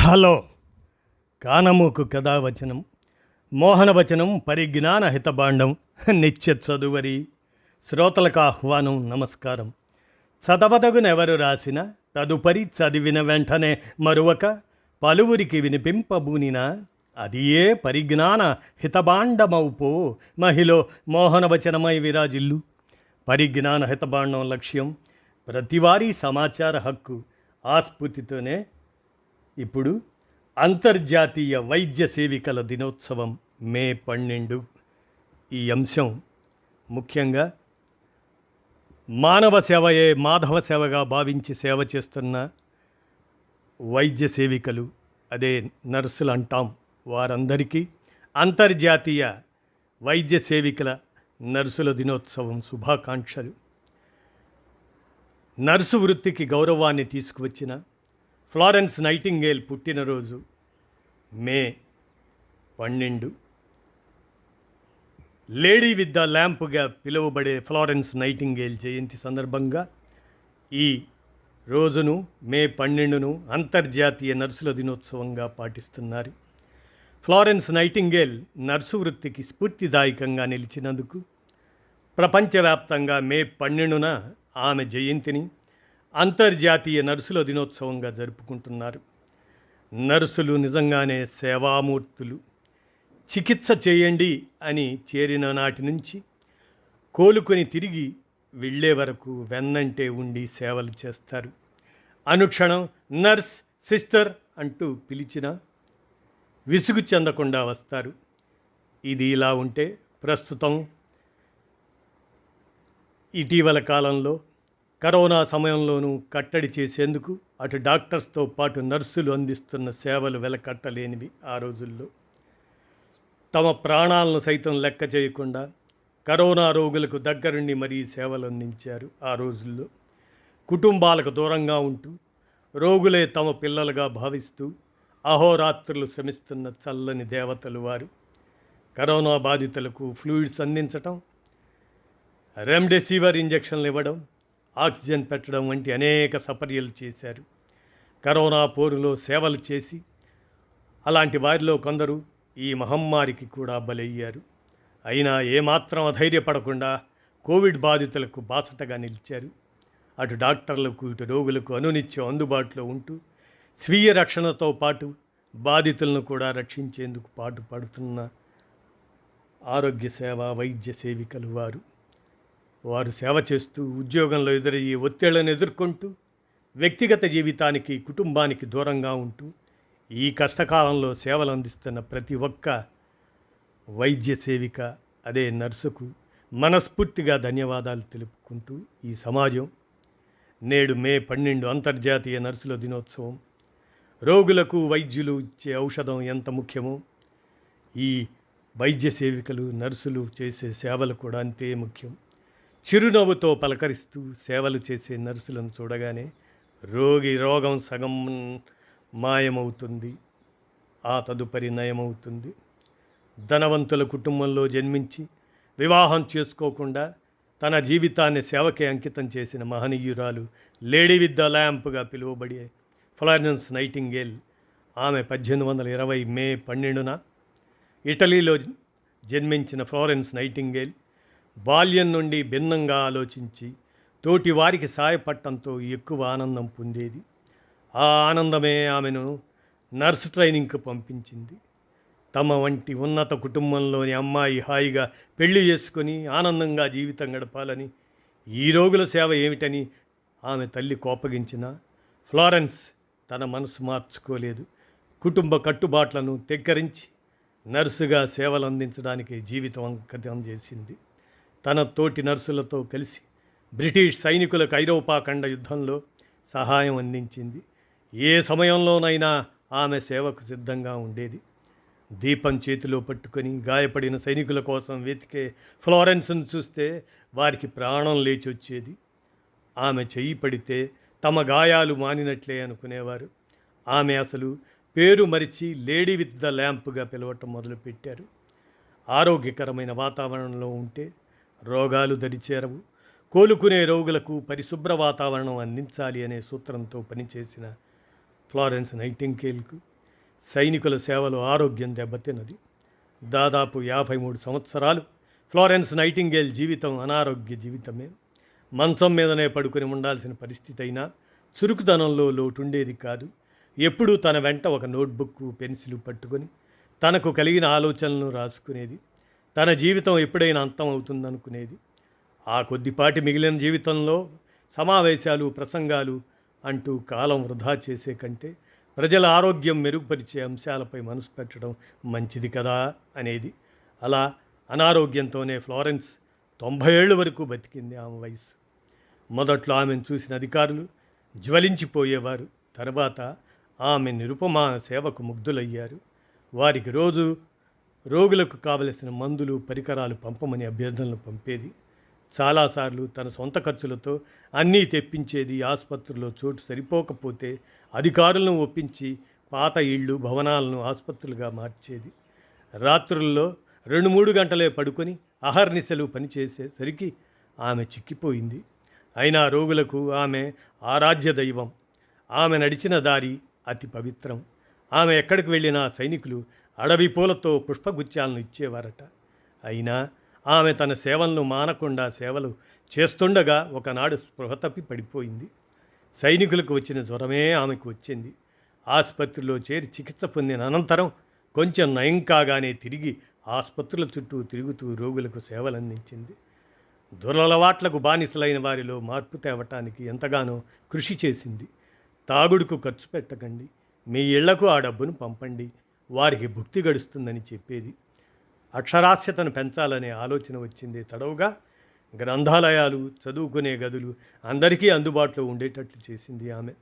Hello కానమూకు కథావచనం మోహనవచనం పరిజ్ఞాన హితబాండం నిత్య చదువరి శ్రోతలకు ఆహ్వానం నమస్కారం. చదవదగునెవరు రాసిన తదుపరి చదివిన వెంటనే మరువక పలువురికి వినిపింపబూనిన అది ఏ పరిజ్ఞాన హితబాండమౌపో మహిళ మోహనవచనమై విరాజిల్లు. పరిజ్ఞాన హితబాండం లక్ష్యం ప్రతివారీ సమాచార హక్కు. ఆ స్ఫూర్తితోనే ఇప్పుడు అంతర్జాతీయ వైద్య సేవికల దినోత్సవం మే 12. ఈ అంశం ముఖ్యంగా మానవ సేవయే మాధవ సేవగా భావించి సేవ చేస్తున్న వైద్య సేవికలు, అదే నర్సులు అంటాం, వారందరికీ అంతర్జాతీయ వైద్య సేవికల నర్సుల దినోత్సవం శుభాకాంక్షలు. నర్సు వృత్తికి గౌరవాన్ని తీసుకువచ్చిన ఫ్లారెన్స్ నైటింగేల్ పుట్టినరోజు మే 12. లేడీ విత్ ద ల్యాంప్గా పిలువబడే ఫ్లారెన్స్ నైటింగేల్ జయంతి సందర్భంగా ఈ రోజును మే 12ను అంతర్జాతీయ నర్సుల దినోత్సవంగా పాటిస్తున్నారు. ఫ్లారెన్స్ నైటింగేల్ నర్సు వృత్తికి స్ఫూర్తిదాయకంగా నిలిచినందుకు ప్రపంచవ్యాప్తంగా మే 12న ఆమె జయంతిని అంతర్జాతీయ నర్సుల దినోత్సవంగా జరుపుకుంటున్నారు. నర్సులు నిజంగానే సేవామూర్తులు. చికిత్స చేయండి అని చేరిన నాటి నుంచి కోలుకొని తిరిగి వెళ్ళే వరకు వెన్నంటే ఉండి సేవలు చేస్తారు. అనుక్షణం నర్స్, సిస్టర్ అంటూ పిలిచిన విసుగు చెందకుండా వస్తారు. ఇది ఇలా ఉంటే ప్రస్తుతం ఇటీవల కాలంలో కరోనా సమయంలోనూ కట్టడి చేసేందుకు అటు డాక్టర్స్తో పాటు నర్సులు అందిస్తున్న సేవలు వెలకట్టలేనివి. ఆ రోజుల్లో తమ ప్రాణాలను సైతం లెక్క చేయకుండా కరోనా రోగులకు దగ్గరుండి మరీ సేవలు అందించారు. ఆ రోజుల్లో కుటుంబాలకు దూరంగా ఉంటూ రోగులే తమ పిల్లలుగా భావిస్తూ అహోరాత్రులు శ్రమిస్తున్న చల్లని దేవతలు వారు. కరోనా బాధితులకు ఫ్లూయిడ్స్ అందించటం, రెమ్డెసివిర్ ఇంజెక్షన్లు ఇవ్వడం, ఆక్సిజన్ పెట్టడం వంటి అనేక సపర్యలు చేశారు. కరోనా పోరులో సేవలు చేసి అలాంటి వారిలో కొందరు ఈ మహమ్మారికి కూడా బలయ్యారు. అయినా ఏమాత్రం అధైర్యపడకుండా కోవిడ్ బాధితులకు బాసటగా నిలిచారు. అటు డాక్టర్లకు ఇటు రోగులకు అనునిత్యం అందుబాటులో ఉంటూ స్వీయ రక్షణతో పాటు బాధితులను కూడా రక్షించేందుకు పాటుపడుతున్న ఆరోగ్య సేవ వైద్య సేవికలు వారు సేవ చేస్తూ ఉద్యోగంలో ఎదురయ్యే ఒత్తిళ్లను ఎదుర్కొంటూ వ్యక్తిగత జీవితానికి కుటుంబానికి దూరంగా ఉంటూ ఈ కష్టకాలంలో సేవలు అందిస్తున్న ప్రతి ఒక్క వైద్య సేవిక, అదే నర్సుకు మనస్ఫూర్తిగా ధన్యవాదాలు తెలుపుకుంటూ ఈ సమాజం నేడు మే 12 అంతర్జాతీయ నర్సుల దినోత్సవం. రోగులకు వైద్యులు ఇచ్చే ఔషధం ఎంత ముఖ్యమో ఈ వైద్య సేవికలు నర్సులు చేసే సేవలు కూడా అంతే ముఖ్యం. చిరునవ్వుతో పలకరిస్తూ సేవలు చేసే నర్సులను చూడగానే రోగం సగం మాయమవుతుంది, ఆ తదుపరి నయమవుతుంది. ధనవంతుల కుటుంబంలో జన్మించి వివాహం చేసుకోకుండా తన జీవితాన్ని సేవకే అంకితం చేసిన మహనీయురాలు లేడీ విత్ ద ల్యాంప్గా పిలువబడే ఫ్లారెన్స్ నైటింగేల్. ఆమె 1820 మే 12న ఇటలీలో జన్మించిన ఫ్లారెన్స్ నైటింగేల్ బాల్యం నుండి భిన్నంగా ఆలోచించి తోటి వారికి సాయపడటంతో ఎక్కువ ఆనందం పొందేది. ఆ ఆనందమే ఆమెను నర్స్ ట్రైనింగ్కు పంపించింది. తమ వంటి ఉన్నత కుటుంబంలోని అమ్మాయి హాయిగా పెళ్లి చేసుకొని ఆనందంగా జీవితం గడపాలని, ఈ రోగుల సేవ ఏమిటని ఆమె తల్లి కోపగించిన ఫ్లారెన్స్ తన మనసు మార్చుకోలేదు. కుటుంబ కట్టుబాట్లను తెగ్గరించి నర్సుగా సేవలు అందించడానికి జీవితం అంకితం చేసింది. తన తోటి నర్సులతో కలిసి బ్రిటిష్ సైనికులకు ఐరోపా ఖండ యుద్ధంలో సహాయం అందించింది. ఏ సమయంలోనైనా ఆమె సేవకు సిద్ధంగా ఉండేది. దీపం చేతిలో పట్టుకొని గాయపడిన సైనికుల కోసం వెతికే ఫ్లారెన్స్ను చూస్తే వారికి ప్రాణం లేచొచ్చేది. ఆమె చెయ్యి పడితే తమ గాయాలు మానినట్లే అనుకునేవారు. ఆమె అసలు పేరు మరిచి లేడీ విత్ ద ల్యాంప్గా పిలవటం మొదలుపెట్టారు. ఆరోగ్యకరమైన వాతావరణంలో ఉంటే రోగాలు దరిచేరవు. కోలుకునే రోగులకు పరిశుభ్ర వాతావరణం అందించాలి అనే సూత్రంతో పనిచేసిన ఫ్లారెన్స్ నైటింగేల్కు సైనికుల సేవలో ఆరోగ్యం దెబ్బతిన్నది. దాదాపు 53 సంవత్సరాలు ఫ్లోరెన్స్ నైటింగేల్ జీవితం అనారోగ్య జీవితమే. మంచం మీదనే పడుకుని ఉండాల్సిన పరిస్థితి అయినా చురుకుదనంలో లోటుండేది కాదు. ఎప్పుడూ తన వెంట ఒక నోట్బుక్, పెన్సిల్ పట్టుకొని తనకు కలిగిన ఆలోచనలను రాసుకునేది. తన జీవితం ఎప్పుడైనా అంతం అవుతుందనుకునేది. ఆ కొద్దిపాటి మిగిలిన జీవితంలో సమావేశాలు, ప్రసంగాలు అంటూ కాలం వృధా చేసే కంటే ప్రజల ఆరోగ్యం మెరుగుపరిచే అంశాలపై మనసు పెట్టడం మంచిది కదా అనేది. అలా అనారోగ్యంతోనే ఫ్లోరెన్స్ 90 ఏళ్ళ వరకు బతికింది. ఆమె వయసు. మొదట్లో ఆమెను చూసిన అధికారులు జ్వలించిపోయేవారు. తర్వాత ఆమె నిరుపమాన సేవకు ముగ్ధులయ్యారు. వారికి రోగులకు కావలసిన మందులు, పరికరాలు పంపమని అభ్యర్థనలు పంపేది. చాలాసార్లు తన సొంత ఖర్చులతో అన్నీ తెప్పించేది. ఆసుపత్రిలో చోటు సరిపోకపోతే అధికారులను ఒప్పించి పాత ఇళ్ళు, భవనాలను ఆసుపత్రులుగా మార్చేది. రాత్రుల్లో 2-3 గంటలే పడుకొని అహర్నిశలు పనిచేసేసరికి ఆమె చిక్కిపోయింది. అయినా రోగులకు ఆమె ఆరాధ్య దైవం. ఆమె నడిచిన దారి అతి పవిత్రం. ఆమె ఎక్కడికి వెళ్ళినా సైనికులు అడవి పూలతో పుష్పగుచ్చాలను ఇచ్చేవారట. అయినా ఆమె తన సేవలను మానకుండా సేవలు చేస్తుండగా ఒకనాడు స్పృహ తప్పి పడిపోయింది. సైనికులకు వచ్చిన జ్వరమే ఆమెకు వచ్చింది. ఆసుపత్రిలో చేరి చికిత్స పొందిన అనంతరం కొంచెం నయం కాగానే తిరిగి ఆసుపత్రుల చుట్టూ తిరుగుతూ రోగులకు సేవలందించింది. దురలవాట్లకు బానిసలైన వారిలో మార్పు తేవటానికి ఎంతగానో కృషి చేసింది. తాగుడుకు ఖర్చు పెట్టకండి, మీ ఇళ్లకు ఆ డబ్బును పంపండి, వారికి భుక్తి గడుస్తుందని చెప్పేది. అక్షరాస్యతను పెంచాలనే ఆలోచన వచ్చింది తడవుగా. గ్రంథాలయాలు, చదువుకునే గదులు అందరికీ అందుబాటులో ఉండేటట్లు చేసింది ఆమె.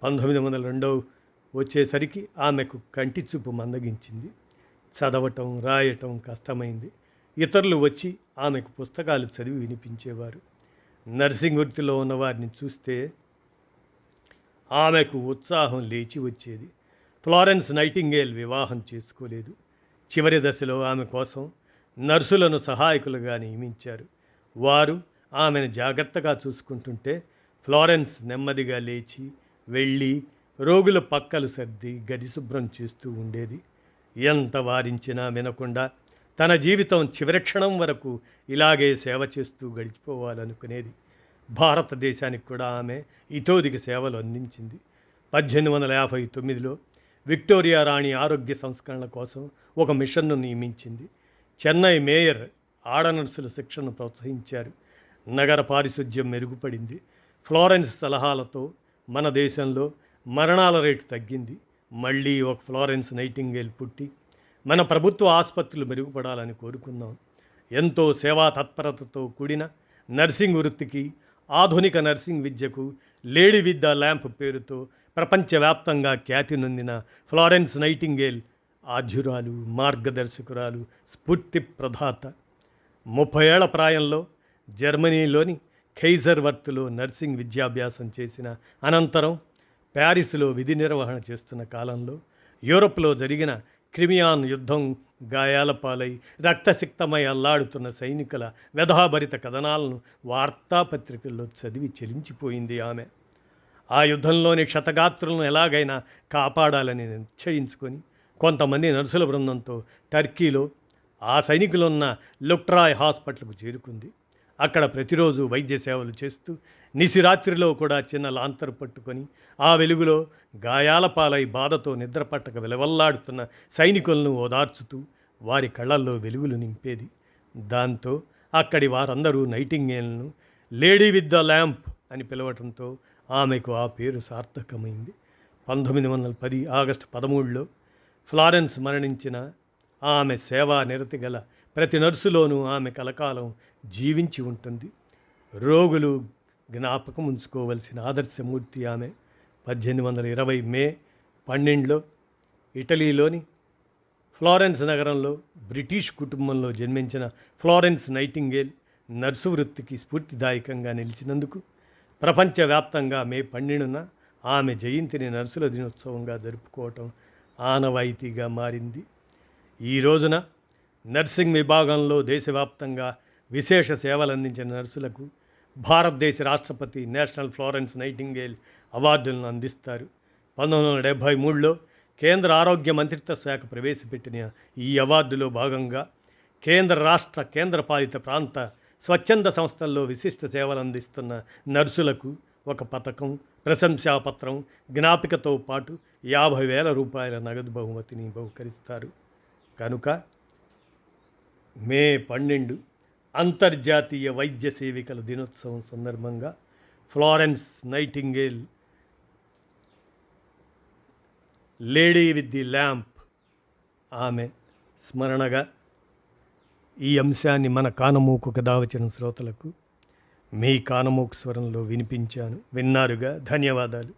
1902 వచ్చేసరికి ఆమెకు కంటి చూపు మందగించింది. చదవటం, రాయటం కష్టమైంది. ఇతరులు వచ్చి ఆమెకు పుస్తకాలు చదివి వినిపించేవారు. నర్సింగ్ వృత్తిలో ఉన్నవారిని చూస్తే ఆమెకు ఉత్సాహం లేచి వచ్చేది. ఫ్లోరెన్స్ నైటింగేల్ వివాహం చేసుకోలేదు. చివరి దశలో ఆమె కోసం నర్సులను సహాయకులుగా నియమించారు. వారు ఆమెను జాగ్రత్తగా చూసుకుంటుంటే ఫ్లోరెన్స్ నెమ్మదిగా లేచి వెళ్ళి రోగుల పక్కలు సర్ది గది శుభ్రం చేస్తూ ఉండేది. ఎంత వారించినా వినకుండా తన జీవితం చివరి క్షణం వరకు ఇలాగే సేవ చేస్తూ గడిచిపోవాలనుకునేది. భారతదేశానికి కూడా ఆమె ఇతోదికి సేవలు అందించింది. 1859లో విక్టోరియా రాణి ఆరోగ్య సంస్కరణల కోసం ఒక మిషన్ను నియమించింది. చెన్నై మేయర్ ఆడనర్సుల శిక్షణను ప్రోత్సహించారు. నగర పారిశుధ్యం మెరుగుపడింది. ఫ్లోరెన్స్ సలహాలతో మన దేశంలో మరణాల రేటు తగ్గింది. మళ్ళీ ఒక ఫ్లోరెన్స్ నైటింగేల్ పుట్టి మన ప్రభుత్వ ఆసుపత్రులు మెరుగుపడాలని కోరుకుందాం. ఎంతో సేవా తత్పరతతో కూడిన నర్సింగ్ వృత్తికి, ఆధునిక నర్సింగ్ విద్యకు లేడీ విత్ ద ల్యాంప్ పేరుతో ప్రపంచవ్యాప్తంగా ఖ్యాతి నొందిన ఫ్లోరెన్స్ నైటింగేల్ ఆద్యురాలు, మార్గదర్శకురాలు, స్ఫూర్తి ప్రదాత. 30 ఏళ్ల ప్రాయంలో జర్మనీలోని ఖైజర్వర్త్లో నర్సింగ్ విద్యాభ్యాసం చేసిన అనంతరం ప్యారిస్లో విధి నిర్వహణ చేస్తున్న కాలంలో యూరప్లో జరిగిన క్రిమియాన్ యుద్ధం గాయాల పాలై రక్తసిక్తమై అల్లాడుతున్న సైనికుల వ్యధాభరిత కథనాలను వార్తాపత్రికల్లో చదివి చెలించిపోయింది ఆమె. ఆ యుద్ధంలోని క్షతగాత్రులను ఎలాగైనా కాపాడాలని నిశ్చయించుకొని కొంతమంది నర్సుల బృందంతో టర్కీలో ఆ సైనికులున్న లుక్ట్రాయ్ హాస్పిటల్కు చేరుకుంది. అక్కడ ప్రతిరోజు వైద్య సేవలు చేస్తూ నిశిరాత్రిలో కూడా చిన్న లాంతరు పట్టుకొని ఆ వెలుగులో గాయాల పాలై బాధతో నిద్రపట్టక విలవల్లాడుతున్న సైనికులను ఓదార్చుతూ వారి కళ్ళల్లో వెలుగులు నింపేది. దాంతో అక్కడి వారందరూ నైటింగేల్ను లేడీ విత్ ద ల్యాంప్ అని పిలవటంతో ఆమెకు ఆ పేరు సార్థకమైంది. 1910 ఆగస్టు 13లో ఫ్లారెన్స్ మరణించిన ఆమె సేవా నిరతి గల ప్రతి నర్సులోనూ ఆమె కలకాలం జీవించి ఉంటుంది. రోగులు జ్ఞాపకం ఉంచుకోవలసిన ఆదర్శమూర్తి ఆమె. 1820 మే 12లో ఇటలీలోని ఫ్లోరెన్స్ నగరంలో బ్రిటిష్ కుటుంబంలో జన్మించిన ఫ్లోరెన్స్ నైటింగేల్ నర్సు వృత్తికి స్ఫూర్తిదాయకంగా నిలిచినందుకు ప్రపంచవ్యాప్తంగా మే 12న ఆమె జయంతిని నర్సుల దినోత్సవంగా జరుపుకోవటం ఆనవాయితీగా మారింది. ఈ రోజున నర్సింగ్ విభాగంలో దేశవ్యాప్తంగా విశేష సేవలు అందించిన నర్సులకు భారతదేశ రాష్ట్రపతి నేషనల్ ఫ్లోరెన్స్ నైటింగేల్ అవార్డులను అందిస్తారు. 1973లో కేంద్ర ఆరోగ్య మంత్రిత్వ శాఖ ప్రవేశపెట్టిన ఈ అవార్డులో భాగంగా కేంద్ర రాష్ట్ర కేంద్రపాలిత ప్రాంత స్వచ్ఛంద సంస్థల్లో విశిష్ట సేవలు అందిస్తున్న నర్సులకు ఒక పథకం, ప్రశంసాపత్రం, జ్ఞాపికతో పాటు 50,000 రూపాయల నగదు బహుమతిని బహుకరిస్తారు. కనుక మే 12 అంతర్జాతీయ వైద్య సేవికల దినోత్సవం సందర్భంగా Florence nightingale lady with the lamp ఆమె స్మరణగా ఈ అంశాన్ని మన కానమోకు కథ వచ్చిన శ్రోతలకు మీ కానమోకు స్వరంలో వినిపించాను. విన్నారుగా. ధన్యవాదాలు.